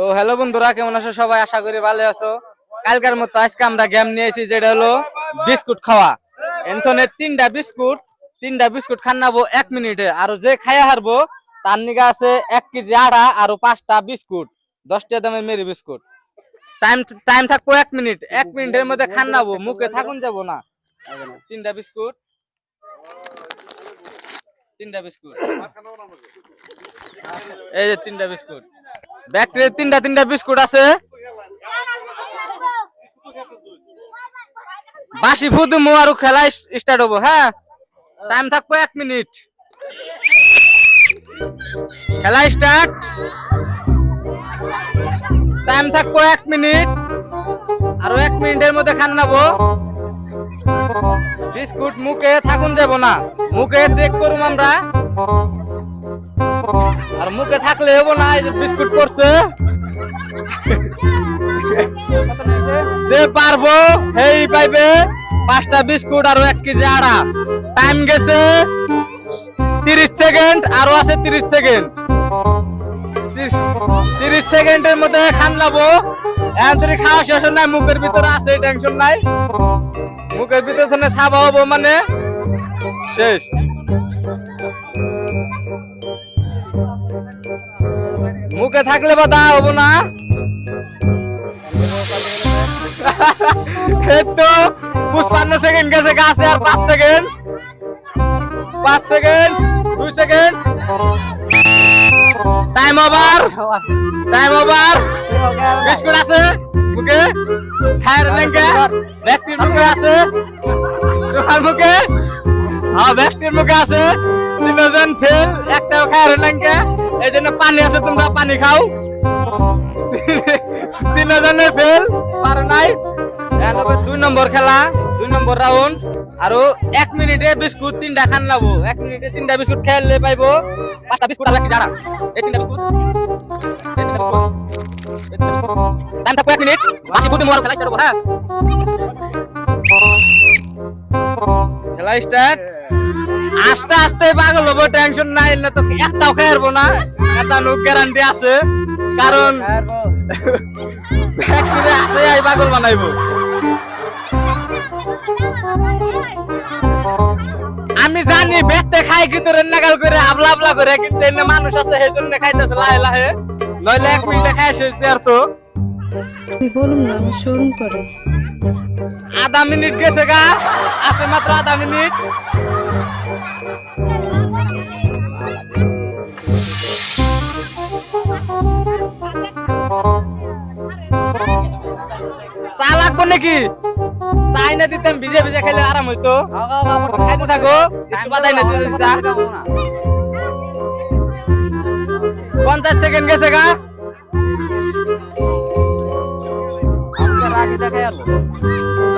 তো হ্যালো বন্ধুরা, কেমন আছো সবাই? আশা করি ভালো আছো। কালকের মতো আজকে আমরা গেম নিয়েছি, যেটা হলো বিস্কুট খাওয়া। এনথনে তিনটা বিস্কুট খান্নাবো 1 মিনিটে। আর যে খাইয়া হারবো তার নিগা আছে 1 কেজি আড়া আর 5টা বিস্কুট, 10টা দামের মেরি বিস্কুট। টাইম টাইম থাকবো 1 মিনিট। 1 মিনিটের মধ্যে খান্নাবো, মুখে থাকুন যাবো না। তিনটা বিস্কুট এই যে 3টা বিস্কুট, ব্যাটারির তিনটা বিস্কুট আছে। বাসি ফুদমু আর খেলা স্টার্ট হবো। হ্যাঁ, টাইম থাকবো 1 মিনিট। খেলা স্টার্ট। টাইম থাকবো 1 মিনিট। আরো 1 মিনিটের মধ্যে খান্নাবো। বিস্কুট মুখে থাকুন যাব না, মুখে চেক করুম আমরা। আর মুখে থাকলে হবো না। এই যে বিস্কুট পড়ছে, যে পারবো সেই পাইবে 5টা বিস্কুট আর 1 কেজি আড়া। টাইম গেছে 30 সেকেন্ড, আরো আছে 30 সেকেন্ড। 30 সেকেন্ডের মধ্যে খান্নাবো। এখন খাওয়া শেষ নাই, মুখের ভিতরে আছে, টেনশন নাই। মুখের ভিতরে সাবা হবো মানে শেষ। মুখে থাকলে বা দা হবো না। তো 55 সেকেন্ড গেছে, গাছে আর 5 second. 5 second, 2 second. Time over. Biscuit আছে মুখে, খায়ের লেঙ্গে ব্যক্তির মুখে আছে, তোমার মুখে, হ্যাঁ ব্যক্তির মুখে আছে। 3 জন ফেল, একটাও খায়ের লেঙ্গে। এই জন্য পানি আছে, তোমরা পানি খাও। 3 জনের ফেল, পারো নাই। 2 নম্বর খেলা, 2 নম্বর রাউন্ড। আরো 1 মিনিটে বিস্কুট 3টা খান্নাবো। 1 মিনিটে 3টা বিস্কুট খেলে পাইবো 5টা বিস্কুট আর কি যারা। এই 3টা বিস্কুট, টাইম থাকবে 1 মিনিট। বাসি ফুটে মোর খেলা স্টার্ট হবে। হ্যাঁ, খেলা স্টার্ট। আস্তে আস্তে পাগল হবো, টেনশন নাই। না তো একটাও খাইরবো না, এটা নো গ্যারান্টি আছে। কারণ ফ্যাক্টরি আসে আই পাগল বানাইবো। আমি জানি বেতে খাই কিন্তু নাগাল করে আবলা আবলা করে, কিন্তু এনে মানুষ আছে সেই জন্য খাইতেছে লাহে লাহে। নইলে 1 মিনিটে খাই শেষ দেওয়ার তো। বলুন না, আমি শোরুম করে আধা মিনিট গেছে গা, আছে মাত্র আধা মিনিট। চা লাগবো নাকি? চাই না দিতাম, ভিজে ভিজে খেলে আরাম হইতো। খাইতে থাকো, একটু বাদাই না দিতে চা। 50 সেকেন্ড গেছে গা।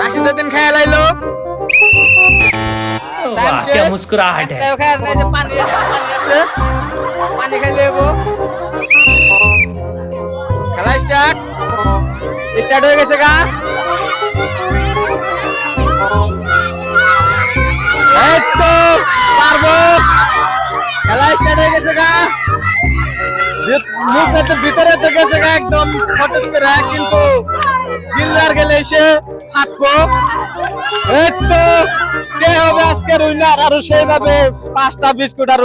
রাশিদের দিন খেয়াল আইলো। क्या मुस्कुराहट है। পানি খাইলে খেলা স্টার্ট হয়ে গেছে গা। এই তো পারবো, খেলা স্টার্ট হয়ে গেছে গা। মুখে তো ভিতরে তো গেছে গা একদম ফটক করে, কিন্তু গিল্লার গেলে এসে ফাটবো। এই তো কে হবে আজকের উইনার? আরো সেইভাবে 5টা বিস্কুট আর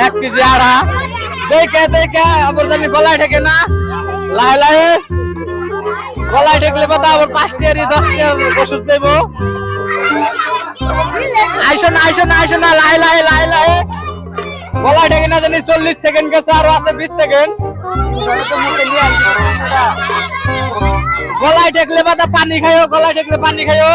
1 কেজি আড়া। দেখে আবার জানি গলায় ঠেকে না। লাহে লাহে গলায় ঠেকলে বাদা আবার 5টি 10টি ওষুধ যাইবো। আইসো না, লাহে লাহে গলায় ঠেকে না জানি। 40 সেকেন্ড গেছে, আরো আছে 20 সেকেন্ড। গলায় ঠেকলে বাদা পানি খাইও, গলায় ঠেকলে পানি খাইও।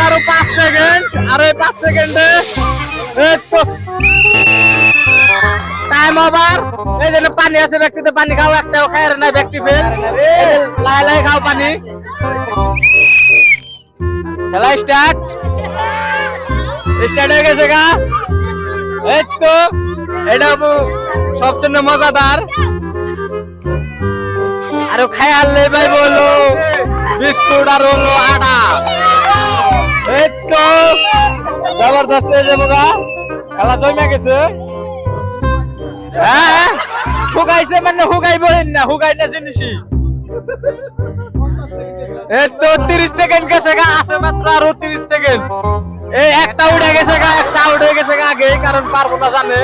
আরো 5 সেকেন্ড, আরো 5 সেকেন্ডে টাইম ওভার। এই জন্য পানি আছে, ব্যক্তিতে পানি খাও। একটাও খায় না ব্যক্তি ফেল। লাহে লাহে খাও পানি। খেলা স্টার্ট হয়ে গেছে গা। এই তো এটা সবচেয়ে মজাদার। আরো খাই আনলে ভাই বলো বিস্কুট আর হলো আটা। এই তো জবরদস্ত হয়ে যাবো গা। খেলা জমে গেছে হ্যাঁ হুগাইছে মানে হুগাইবই না হুগাই না জিনিসই এই তো 30 সেকেন্ড গেছে গা আছে মাত্র আরো 30 সেকেন্ড এই একটা উড়ে গেছে গা একটা আউট হয়ে গেছে গা আগে কারণ পারবো না জানে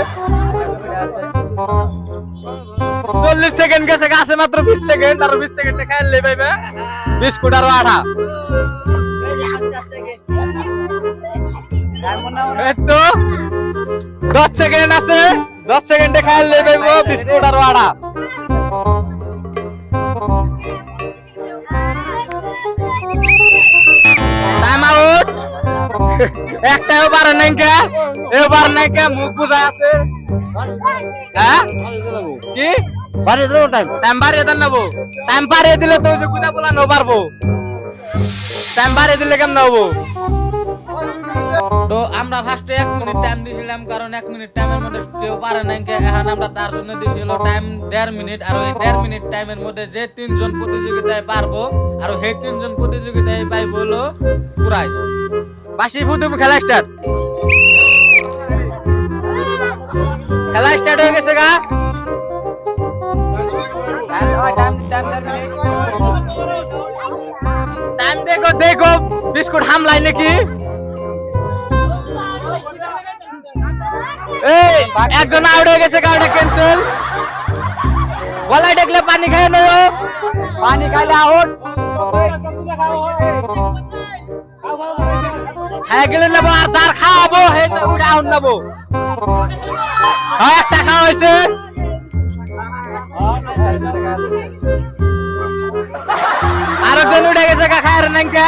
40 সেকেন্ড গেছে গা আছে মাত্র 20 সেকেন্ড আর 20 সেকেন্ডে খাইলে পাইবে বিস্কুট আর আটা এই তো 10 সেকেন্ড আছে 10 সেকেন্ডে খাইলে পাইবো বিস্কুট আর আটা টাইম আউট একটাও পারে নাই কে এবার নাই কে মুখ বুঝা আছে হ্যাঁ কি বাড়িয়ে দিলো টাইম বাড়িয়ে দেন নেবো টাইম বাড়িয়ে দিলে তো যে কুদা বলা নো পারবো টাইম বাড়িয়ে দিলে কেমন হবো তো আমরা ফার্স্টে 1 মিনিট টাইম দিয়েছিলাম কারণ 1 মিনিট টাইমের মধ্যে কেউ পারে নাই এখন আমরা তার জন্য দিয়েছিল টাইম 1.5 মিনিট আর ওই 1.5 মিনিট টাইমের মধ্যে যে 3 জন প্রতিযোগিতায় পারবো আর সেই 3 জন প্রতিযোগিতায় পাইবো হলো প্রাইজ বাসি ফুটু খেলা স্টার্ট হয়ে গেছে গা টাইম দেখো দেখো বিস্কুট হামলাই নাকি এই একজন আউট হয়ে গেছে কারণে ক্যান্সেল গলায় দেখলে পানি খায় না পানি খাইলে আউট হ্যাঁ গেলে নেবো আর যার খাওয়াবো ওটা আউট নেবো হ্যাঁ একটা খাওয়া হয়েছে আরেকজন উঠে গেছে কাকা আর নাঙ্কা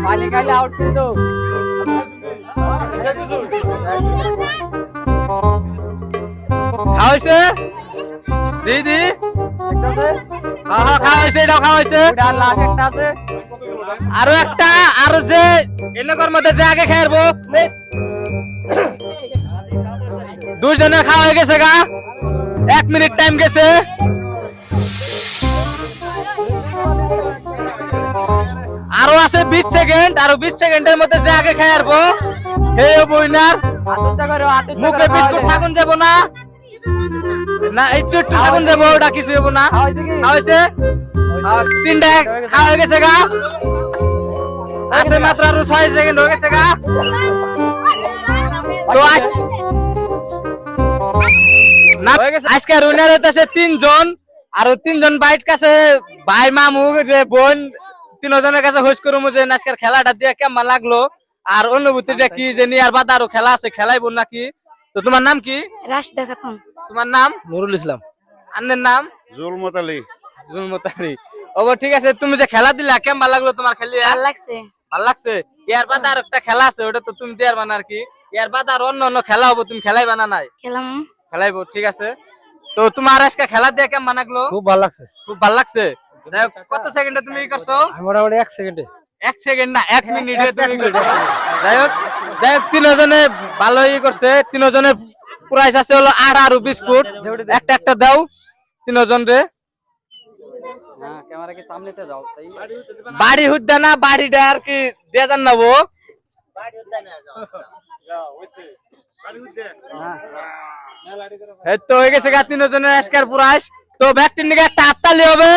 পানি খাইলে আউট কিন্তু খাওয়াইছে দিদি খাওয়াইছে এটাও খাওয়াইছে আরো একটা আরো যে এলাকার মধ্যে যে আগে খাইবো দুইজনের খাওয়া হয়ে গেছে গা 1 মিনিট টাইম গেছে আরো আছে 20 সেকেন্ড আরো 20 সেকেন্ডের মধ্যে যে আগে খাইবো হে উইনার মুখে বিস্কুট থাকুন যাব না না একটু একটু থাকুন যাব ওটা কিছু হবো না খাওয়াইছে 3টা খাওয়া হয়ে গেছে গা আছে মাত্র আরো 6 সেকেন্ড হয়ে গেছে গা তো না আজকে উইনার হইতাছে 3 জন আর 3 জন বাইট কাছে ভাই মামু যে বোন 3 জনের কাছে হোস করুম যে আজকের খেলাটা দিয়ে কেমন লাগলো আর অনুভূতিটা কি যে নিয়ার বাদ আরো খেলা আছে খেলাইবো নাকি তো তোমার নাম কি রাশিদা খাতুন তোমার নাম নুরুল ইসলাম আন্নের নাম জুলমত আলী ও ঠিক আছে তুমি যে খেলা দিলা কেমন লাগলো তোমার খেলিয়া ভালো লাগছে ইয়ার বাদ আর একটা খেলা আছে ওটা তো তুমি দেয়ার বানা আর কি ইয়ার বাদ আর অন্য অন্য খেলা হবো তুমি খেলাইবা না নাই খেলাইবো ঠিক আছে তো তোমার আজকে খেলা দিয়ে কেমন লাগলো খুব ভালো লাগছে কত সেকেন্ডে তুমি করছো মোটামুটি 1 সেকেন্ডে 1 সেকেন্ড না 1 মিনিটে তুমি করছো যাই হোক 3 জনে ভালোই করছে 3 জনের প্রাইস আছে হলো 8 আর বিস্কুট একটা একটা দাও 3 জন রে হ্যাঁ ক্যামেরা কি সামনেতে যাও বাড়ি হুদ্দা না বাড়িটা আর কি দিয়ে জান নেবো বাড়ি হুদ্দা না যাও হইছে বাড়ি হুদ্দা হ্যাঁ তো হয়ে গেছে গা 3 জনের আজকের প্রাইস তো ব্যাকটির নিকে একটা হাততালি হবে